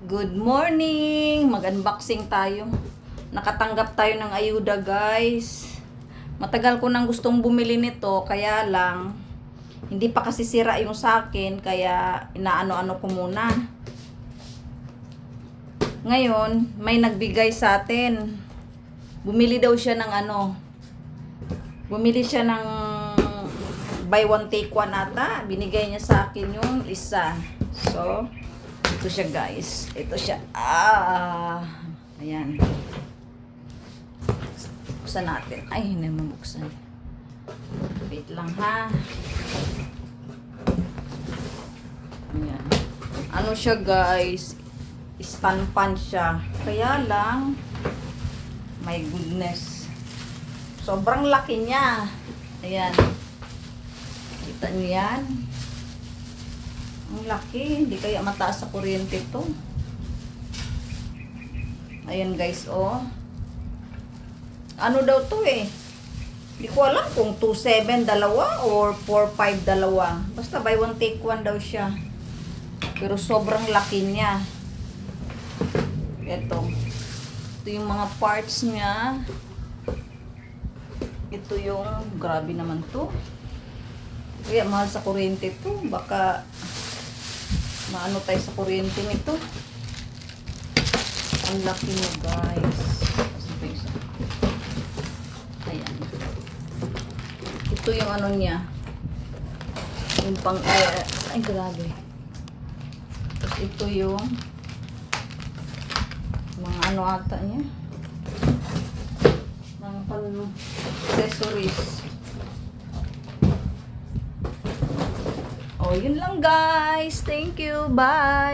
Good morning! Mag-unboxing tayo. Nakatanggap tayo ng ayuda, guys. Matagal ko nang gustong bumili nito, kaya lang hindi pa kasi sira yung sa akin, kaya inaano-ano ko muna. Ngayon, may nagbigay sa atin. Bumili daw siya ng Bumili siya ng buy one take one ata. Binigay niya sa akin yung isa. So, ito siya, guys. Ito siya. Ayan. Buksan natin. Ay, hindi mabuksan. Wait lang, ha. Ayan. Ano siya, guys? Stand-pan siya. Kaya lang, my goodness. Sobrang laki niya. Ayan. Kita niyo yan? Ang laki. Hindi kaya mataas sa kuryente to. Ayan, guys, oh. Ano daw to eh? Hindi ko alam kung 2.7 dalawa or 4.5 dalawa. Basta buy one take one daw siya. Pero sobrang laki niya. Ito yung mga parts niya. Ito yung, grabe naman to. Kaya mahal sa kuryente to. Baka maano tayo sa kuryente nito. Ang laki niya, guys. Ayan. Ito yung ano niya. Yung pang ay grabe. Tapos ito yung mga ano ata niya. Mga pang accessories. Oh, yun lang, guys. Thank you. Bye.